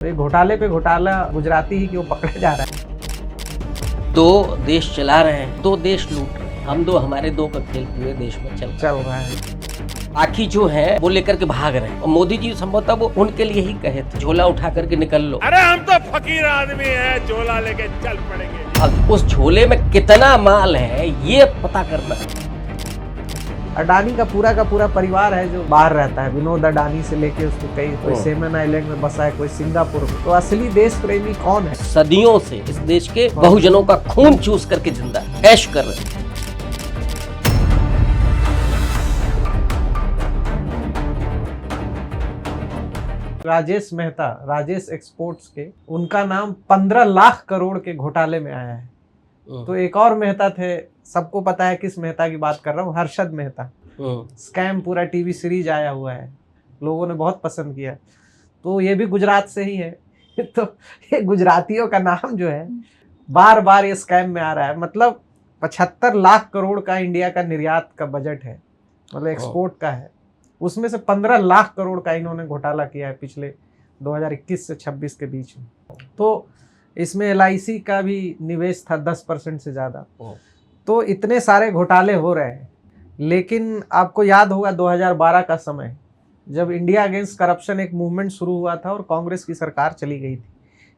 ये घोटाले पे घोटाला गुजराती ही क्यों पकड़ा जा रहा है। दो देश चला रहे हैं, दो देश लूट रहे हैं। हम दो, हमारे दो का खेल पूरे देश में चल रहा है। बाकी जो है वो लेकर के भाग रहे हैं। और मोदी जी संभवतः वो उनके लिए ही कहे थे, झोला उठा करके निकल लो। अरे हम तो फकीर आदमी हैं, झोला लेके चल पड़ेंगे। अब उस झोले में कितना माल है ये पता करना है। अडानी का पूरा परिवार है जो बाहर रहता है। विनोद अडानी से लेके उसको कोई सेमन आइलैंड में बसा है, कोई सिंगापुर में। तो असली देश प्रेमी कौन है? सदियों से इस देश के बहुजनों का खून चूस करके जिंदा ऐश कर रहे हैं। राजेश मेहता, राजेश एक्सपोर्ट्स के, उनका नाम 15 लाख करोड़ के घोटाले में आया है। तो एक और मेहता थे, सबको पता है किस मेहता की बात कर रहा हूँ, हर्षद मेहता। स्कैम पूरा टीवी सीरीज आया हुआ है, लोगों ने बहुत पसंद किया। तो ये भी गुजरात से ही है। तो ये गुजरातियों का नाम जो है बार बार ये स्कैम में आ रहा है। मतलब 75 लाख करोड़ का इंडिया का निर्यात का बजट है, मतलब एक्सपोर्ट का है। उसमें से 15 लाख करोड़ का इन्होंने घोटाला किया है पिछले 2021 से 26 के बीच में। तो इसमें LIC का भी निवेश था 10% से ज़्यादा। तो इतने सारे घोटाले हो रहे हैं। लेकिन आपको याद होगा 2012 का समय, जब इंडिया अगेंस्ट करप्शन एक मूवमेंट शुरू हुआ था और कांग्रेस की सरकार चली गई थी।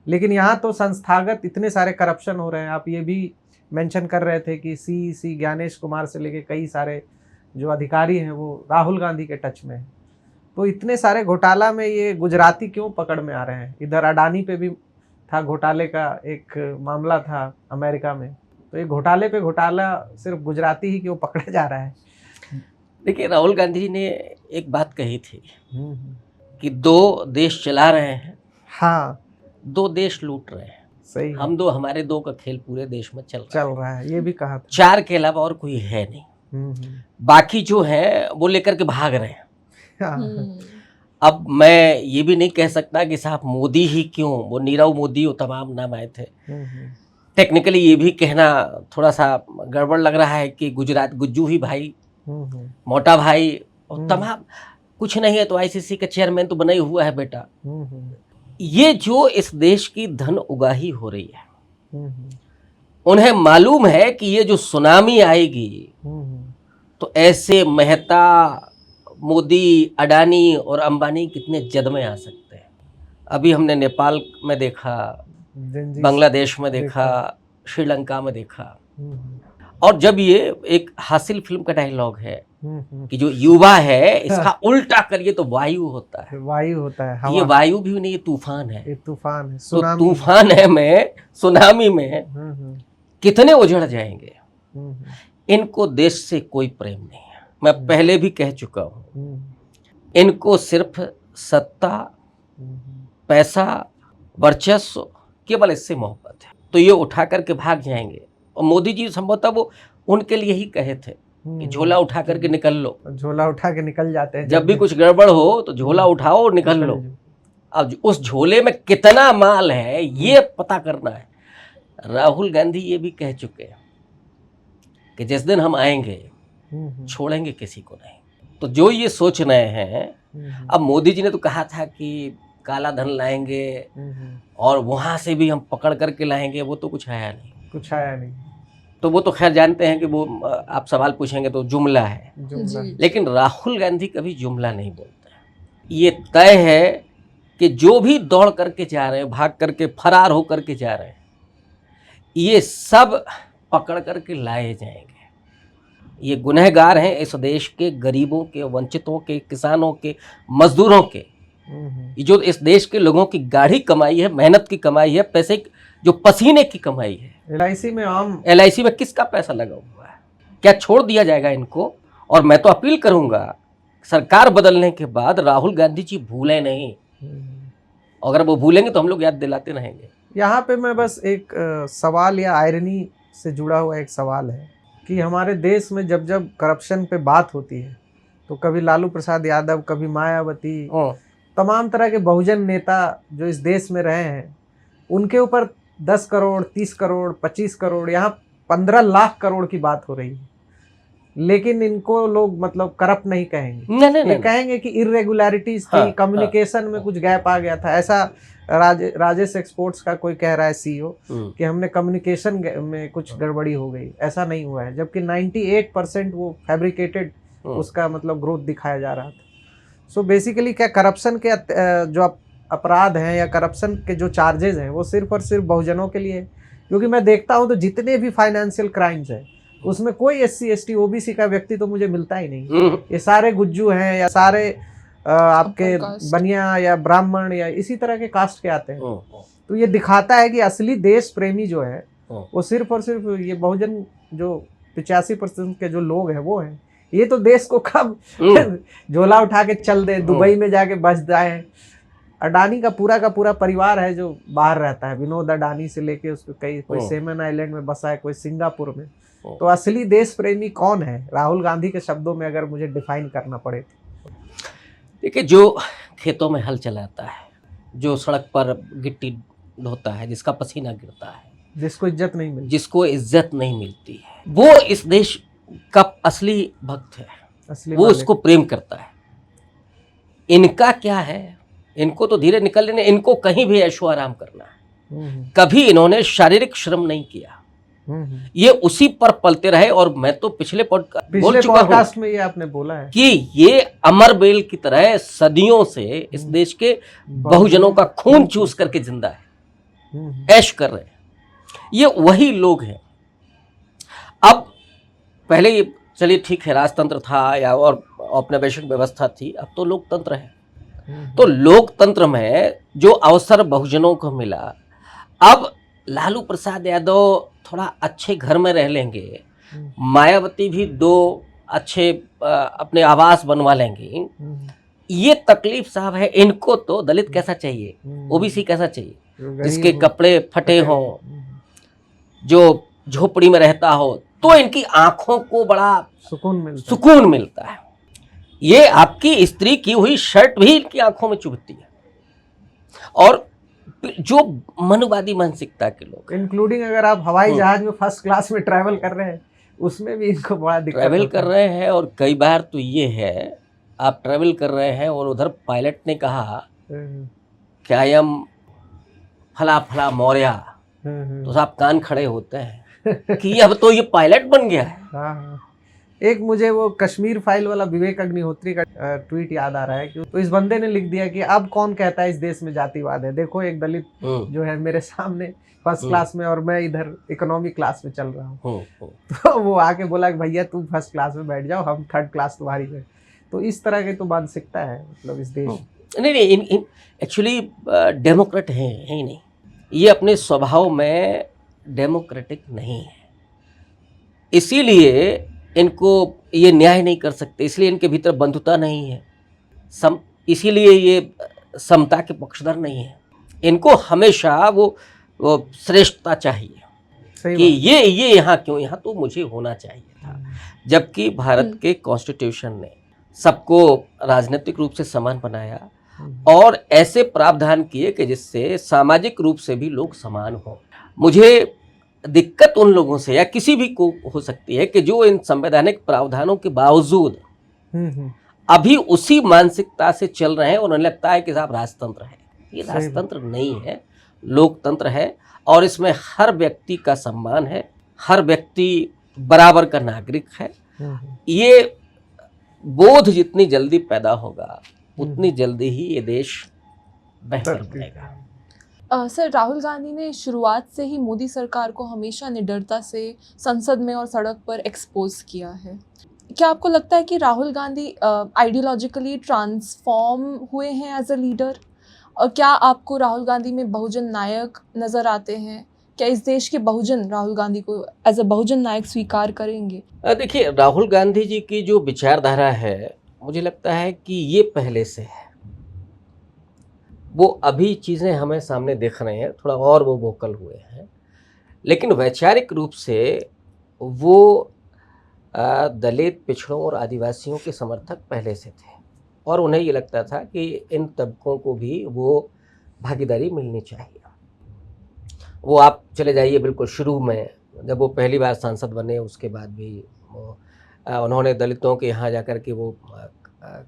लेकिन यहाँ तो संस्थागत इतने सारे करप्शन हो रहे हैं। आप ये भी मेंशन कर रहे थे कि CEC ज्ञानेश कुमार से लेके कई सारे जो अधिकारी हैं वो राहुल गांधी के टच में हैं। तो इतने सारे घोटाला में ये गुजराती क्यों पकड़ में आ रहे हैं? इधर अडानी पे भी था, घोटाले का एक मामला था अमेरिका में। तो ये घोटाले पे घोटाला सिर्फ गुजराती ही क्यों पकड़ा जा रहा है? देखिए, राहुल गांधी जी ने एक बात कही थी कि दो देश चला रहे हैं, हाँ, दो देश लूट रहे हैं। सही, हम दो, हमारे दो का खेल पूरे देश में चल रहा है। ये भी कहा था। चार के अलावा और कोई है नहीं। बाकी जो है वो लेकर के भाग रहे हैं। अब मैं ये भी नहीं कह सकता कि साहब मोदी ही क्यों, वो नीरव मोदी और तमाम नाम आए थे। टेक्निकली ये भी कहना थोड़ा सा गड़बड़ लग रहा है कि गुजरात गुज्जू ही भाई, मोटा भाई और तमाम कुछ नहीं है तो ICC का चेयरमैन तो बना ही हुआ है बेटा। ये जो इस देश की धन उगाही हो रही है, उन्हें मालूम है कि ये जो सुनामी आएगी तो ऐसे मेहता, मोदी, अडानी और अंबानी कितने जद में आ सकते हैं। अभी हमने नेपाल में देखा, बांग्लादेश में देखा, श्रीलंका में देखा। और जब ये एक हासिल फिल्म का डायलॉग है कि जो युवा है इसका उल्टा करिए तो वायु होता है। वायु होता है, ये वायु भी नहीं, ये तूफान है। ये तूफान है, तो तूफान है में, सुनामी में कितने उजड़ जाएंगे। इनको देश से कोई प्रेम नहीं है। मैं पहले भी कह चुका हूँ, इनको सिर्फ सत्ता, पैसा, वर्चस्व, केवल इससे मोहब्बत है। तो ये उठा करके भाग जाएंगे। और मोदी जी संभवतः वो उनके लिए ही कहे थे कि झोला उठा करके निकल लो। झोला उठा के निकल जाते हैं जब भी कुछ गड़बड़ हो तो झोला उठाओ और निकल लो। अब उस झोले में कितना माल है ये पता करना है। राहुल गांधी ये भी कह चुके हैं कि जिस दिन हम आएंगे छोड़ेंगे किसी को नहीं। तो जो ये सोच रहे हैं, अब मोदी जी ने तो कहा था कि काला धन लाएंगे और वहां से भी हम पकड़ करके लाएंगे, वो तो कुछ आया नहीं। तो वो तो खैर जानते हैं कि वो आप सवाल पूछेंगे तो जुमला है। लेकिन राहुल गांधी कभी जुमला नहीं बोलते। ये तय है कि जो भी दौड़ करके जा रहे हैं, भाग करके, फरार होकर के जा रहे हैं, ये सब पकड़ करके लाए जाएंगे। ये गुनहगार हैं इस देश के, गरीबों के, वंचितों के, किसानों के, मजदूरों के। ये जो इस देश के लोगों की गाढ़ी कमाई है, मेहनत की कमाई है, पैसे जो पसीने की कमाई है। LIC में किसका पैसा लगा हुआ है? क्या छोड़ दिया जाएगा इनको? और मैं तो अपील करूंगा, सरकार बदलने के बाद राहुल गांधी जी भूले नहीं। अगर वो भूलेंगे तो हम लोग याद दिलाते रहेंगे। यहाँ पे मैं बस एक सवाल या आयरनी से जुड़ा हुआ एक सवाल है कि हमारे देश में जब जब करप्शन पे बात होती है तो कभी लालू प्रसाद यादव, कभी मायावती, तमाम तरह के बहुजन नेता जो इस देश में रहे हैं, उनके ऊपर 10 करोड़, 30 करोड़, 25 करोड़, यहाँ 15 लाख करोड़ की बात हो रही है। लेकिन इनको लोग मतलब करप्ट नहीं कहेंगे। नहीं, कहेंगे कि इरेगुलरिटीज थी, कम्युनिकेशन में कुछ गैप आ गया था, ऐसा राजेश एक्सपोर्ट्स का कोई कह रहा है सीईओ कि हमने कम्युनिकेशन में कुछ गड़बड़ी हो गई, ऐसा नहीं हुआ है, जबकि 98% वो फैब्रिकेटेड उसका मतलब ग्रोथ दिखाया जा रहा था। सो बेसिकली क्या करप्शन के जो अपराध हैं या करप्शन के जो चार्जेस हैं वो सिर्फ और सिर्फ बहुजनों के लिए है। क्योंकि मैं देखता हूँ तो जितने भी फाइनेंशियल क्राइम्स हैं उसमें कोई SC ST OBC का व्यक्ति तो मुझे मिलता ही नहीं। ये सारे गुज्जू हैं या सारे आपके बनिया या ब्राह्मण या इसी तरह के कास्ट के आते हैं। तो ये दिखाता है कि असली देश प्रेमी जो है वो सिर्फ और सिर्फ ये बहुजन जो 85% के जो लोग हैं वो हैं। ये तो देश को कब झोला उठा के चल दे, दुबई में जाके बस जाए। अडानी का पूरा परिवार है जो बाहर रहता है, विनोद अडानी से लेके उसको कोई सेमन आइलैंड में बसा है, कोई सिंगापुर में। तो असली देश प्रेमी कौन है राहुल गांधी के शब्दों में अगर मुझे डिफाइन करना पड़े तो? देखिए, जो खेतों में हल चलाता है, जो सड़क पर गिट्टी ढोता है, जिसका पसीना गिरता है, जिसको इज्जत नहीं मिलती है, वो इस देश का असली भक्त है, वो उसको प्रेम करता है। इनका क्या है, इनको तो धीरे निकल लेने, इनको कहीं भी ऐशो आराम करना है। कभी इन्होंने शारीरिक श्रम नहीं किया, ये उसी पर पलते रहे। और मैं तो पिछले पॉडकास्ट में ये आपने बोला है कि ये अमर बेल की तरह सदियों से इस देश के बहुजनों का खून चूस करके जिंदा है, ऐश कर रहे हैं। ये वही लोग हैं। अब पहले ये चलिए ठीक है, राजतंत्र था या और औपनिवेशिक व्यवस्था थी, अब तो लोकतंत्र है। तो लोकतंत्र में जो अवसर बहुजनों को मिला, अब लालू प्रसाद यादव थोड़ा अच्छे घर में रह लेंगे, मायावती भी 2 अच्छे अपने आवास बनवा लेंगी, ये तकलीफ साहब है। इनको तो दलित कैसा चाहिए, OBC कैसा चाहिए, जिसके कपड़े फटे हों, जो झोपड़ी में रहता हो, तो इनकी आंखों को बड़ा सुकून मिलता है। ये आपकी स्त्री की हुई शर्ट भी इनकी आंखों में चुभती है। और जो मनुवादी मानसिकता के लोग, इंक्लूडिंग अगर आप हवाई जहाज में फर्स्ट क्लास में ट्रैवल कर रहे हैं, उसमें भी इनको बड़ा दिक्कत ट्रैवल कर रहे हैं। और कई बार तो ये है, आप ट्रैवल कर रहे हैं और उधर पायलट ने कहा कि आई एम फला फला मौर्या, तो साहब कान खड़े होते हैं कि अब तो ये पायलट बन गया है। एक मुझे वो कश्मीर फाइल वाला विवेक अग्निहोत्री का ट्वीट याद आ रहा है कि तो इस बंदे ने लिख दिया कि अब कौन कहता है इस देश में जातिवाद है, देखो एक दलित जो है मेरे सामने फर्स्ट क्लास में और मैं इधर इकोनॉमी क्लास में चल रहा हूँ। तो वो आके बोला कि भैया तुम फर्स्ट क्लास में बैठ जाओ, हम थर्ड क्लास तुम्हारी है। तो इस तरह की तो मानसिकता है मतलब इस देश। नहीं, एक्चुअली डेमोक्रेट है ही नहीं, ये अपने स्वभाव में डेमोक्रेटिक नहीं है। इसीलिए इनको ये न्याय नहीं कर सकते, इसलिए इनके भीतर बंधुता नहीं है, इसीलिए ये समता के पक्षधर नहीं है। इनको हमेशा वो श्रेष्ठता चाहिए कि ये यहाँ क्यों, यहाँ तो मुझे होना चाहिए था। जबकि भारत के कॉन्स्टिट्यूशन ने सबको राजनीतिक रूप से समान बनाया और ऐसे प्रावधान किए कि जिससे सामाजिक रूप से भी लोग समान हों। मुझे दिक्कत उन लोगों से या किसी भी को हो सकती है कि जो इन संवैधानिक प्रावधानों के बावजूद अभी उसी मानसिकता से चल रहे हैं और उन्हें लगता है कि साहब राजतंत्र है। ये राजतंत्र नहीं है, लोकतंत्र है। और इसमें हर व्यक्ति का सम्मान है, हर व्यक्ति बराबर का नागरिक है। ये बोध जितनी जल्दी पैदा होगा उतनी जल्दी ही ये देश बेहतर बनेगा। सर, राहुल गांधी ने शुरुआत से ही मोदी सरकार को हमेशा निडरता से संसद में और सड़क पर एक्सपोज किया है। क्या आपको लगता है कि राहुल गांधी आइडियोलॉजिकली ट्रांसफॉर्म हुए हैं एज अ लीडर? और क्या आपको राहुल गांधी में बहुजन नायक नज़र आते हैं? क्या इस देश के बहुजन राहुल गांधी को एज अ बहुजन नायक स्वीकार करेंगे? देखिए, राहुल गांधी जी की जो विचारधारा है, मुझे लगता है कि ये पहले से है। वो अभी चीज़ें हमें सामने दिख रही हैं, थोड़ा और वो वोकल हुए हैं, लेकिन वैचारिक रूप से वो दलित, पिछड़ों और आदिवासियों के समर्थक पहले से थे और उन्हें ये लगता था कि इन तबकों को भी वो भागीदारी मिलनी चाहिए। वो आप चले जाइए बिल्कुल शुरू में, जब वो पहली बार सांसद बने, उसके बाद भी उन्होंने दलितों के यहाँ जाकर के वो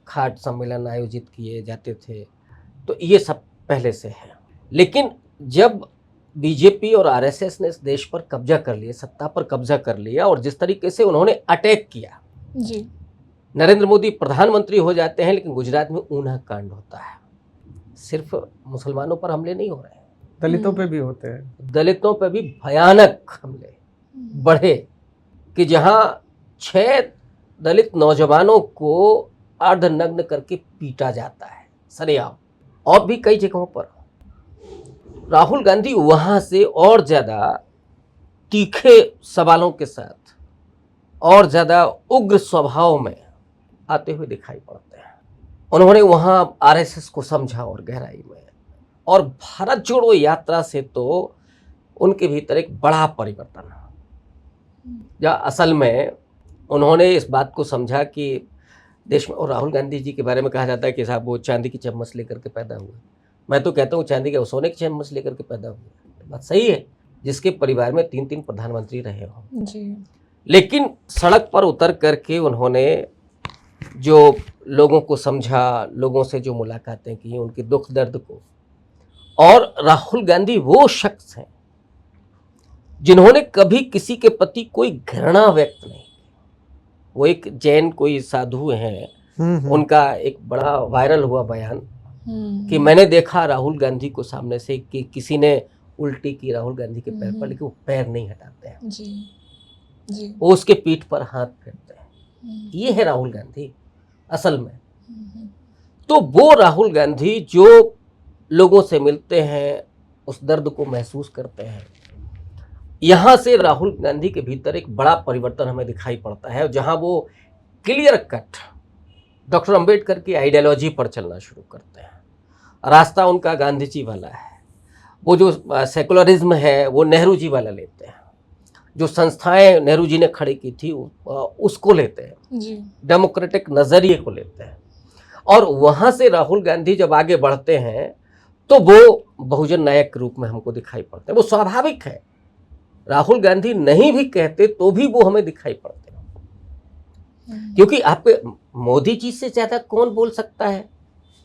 खाट सम्मेलन आयोजित किए जाते थे। तो ये सब पहले से है, लेकिन जब बीजेपी और आरएसएस ने इस देश पर कब्जा कर लिया, सत्ता पर कब्जा कर लिया, और जिस तरीके से उन्होंने अटैक किया, जी नरेंद्र मोदी प्रधानमंत्री हो जाते हैं लेकिन गुजरात में ऊना कांड होता है। सिर्फ मुसलमानों पर हमले नहीं हो रहे हैं, दलितों पे भी होते हैं। दलितों पर भी भयानक हमले बढ़े कि जहां 6 दलित नौजवानों को अर्धनग्न करके पीटा जाता है सरेआम, और भी कई जगहों पर। राहुल गांधी वहां से और ज्यादा तीखे सवालों के साथ और ज्यादा उग्र स्वभाव में आते हुए दिखाई पड़ते हैं। उन्होंने वहां आरएसएस को समझा और गहराई में, और भारत जोड़ो यात्रा से तो उनके भीतर एक बड़ा परिवर्तन है, जहाँ असल में उन्होंने इस बात को समझा कि देश में, और राहुल गांधी जी के बारे में कहा जाता है कि साहब वो चांदी की चम्मच लेकर के पैदा हुए। मैं तो कहता हूँ चांदी के सोने की चम्मच लेकर के पैदा हुए। बात सही है, जिसके परिवार में 3 प्रधानमंत्री रहे हों। जी लेकिन सड़क पर उतर करके उन्होंने जो लोगों को समझा, लोगों से जो मुलाकातें की, उनके दुख दर्द को, और राहुल गांधी वो शख्स हैं जिन्होंने कभी किसी के प्रति कोई घृणा व्यक्त नहीं। वो एक जैन कोई साधु हैं, उनका एक बड़ा वायरल हुआ बयान कि मैंने देखा राहुल गांधी को सामने से कि किसी ने उल्टी की राहुल गांधी के पैर पर, लेकिन वो पैर नहीं हटाते हैं, जी जी वो उसके पीठ पर हाथ फेरते हैं। ये है राहुल गांधी असल में। तो वो राहुल गांधी जो लोगों से मिलते हैं, उस दर्द को महसूस करते हैं, यहाँ से राहुल गांधी के भीतर एक बड़ा परिवर्तन हमें दिखाई पड़ता है, जहाँ वो क्लियर कट डॉक्टर अंबेडकर की आइडियोलॉजी पर चलना शुरू करते हैं। रास्ता उनका गांधी जी वाला है, वो जो सेकुलरिज्म है वो नेहरू जी वाला लेते हैं, जो संस्थाएं नेहरू जी ने खड़ी की थी उसको लेते हैं, जी डेमोक्रेटिक नज़रिए को लेते हैं। और वहाँ से राहुल गांधी जब आगे बढ़ते हैं तो वो बहुजन नायक के रूप में हमको दिखाई पड़ते हैं। वो स्वाभाविक है, राहुल गांधी नहीं भी कहते तो भी वो हमें दिखाई पड़ते हैं, क्योंकि आपके मोदी जी से ज़्यादा कौन बोल सकता है।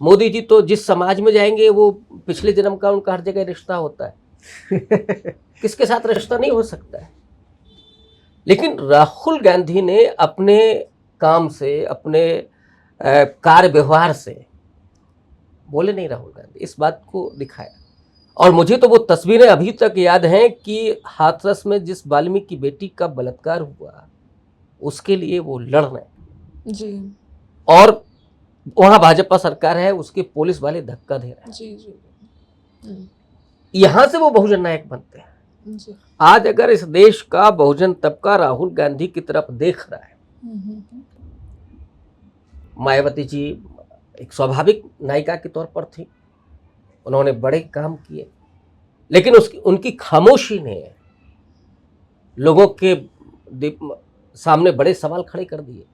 मोदी जी तो जिस समाज में जाएंगे वो पिछले जन्म का उनका हर जगह रिश्ता होता है, किसके साथ रिश्ता नहीं हो सकता है। लेकिन राहुल गांधी ने अपने काम से, अपने कार्य व्यवहार से, बोले नहीं राहुल गांधी, इस बात को दिखाया। और मुझे तो वो तस्वीरें अभी तक याद हैं कि हाथरस में जिस वाल्मीकि की बेटी का बलात्कार हुआ उसके लिए वो लड़ रहे हैं, जी और वहाँ भाजपा सरकार है, उसके पुलिस वाले धक्का दे रहे हैं। जी जी यहाँ से वो बहुजन नायक बनते हैं। जी आज अगर इस देश का बहुजन तबका राहुल गांधी की तरफ देख रहा है, मायावती जी एक स्वाभाविक नायिका के तौर पर थी, उन्होंने बड़े काम किए, लेकिन उनकी खामोशी ने लोगों के सामने बड़े सवाल खड़े कर दिए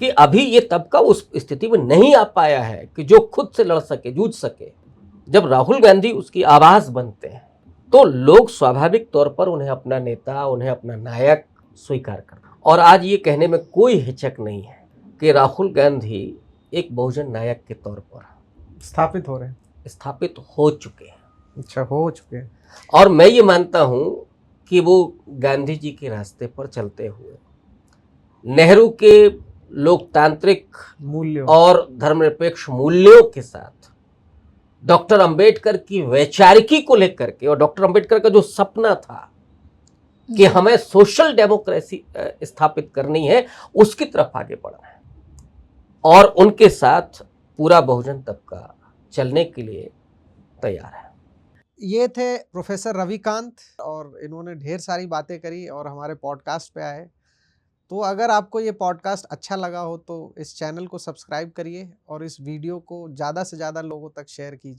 कि अभी ये तबका उस स्थिति में नहीं आ पाया है कि जो खुद से लड़ सके, जूझ सके। जब राहुल गांधी उसकी आवाज बनते हैं तो लोग स्वाभाविक तौर पर उन्हें अपना नेता, उन्हें अपना नायक स्वीकार करते हैं। और आज ये कहने में कोई हिचक नहीं है कि राहुल गांधी एक बहुजन नायक के तौर पर स्थापित हो रहे हैं। स्थापित हो चुके हैं। अच्छा, हो चुके हैं। और मैं ये मानता हूँ कि वो गांधी जी के रास्ते पर चलते हुए नेहरू के लोकतांत्रिक मूल्यों और धर्मनिरपेक्ष मूल्यों के साथ डॉक्टर अंबेडकर की वैचारिकी को लेकर के, और डॉक्टर अंबेडकर का जो सपना था कि हमें सोशल डेमोक्रेसी स्थापित करनी है, उसकी तरफ आगे बढ़ना है। और उनके साथ पूरा बहुजन तबका चलने के लिए तैयार है। ये थे प्रोफेसर रविकांत, और इन्होंने ढेर सारी बातें करी और हमारे पॉडकास्ट पे आए। तो अगर आपको ये पॉडकास्ट अच्छा लगा हो तो इस चैनल को सब्सक्राइब करिए और इस वीडियो को ज़्यादा से ज़्यादा लोगों तक शेयर कीजिए।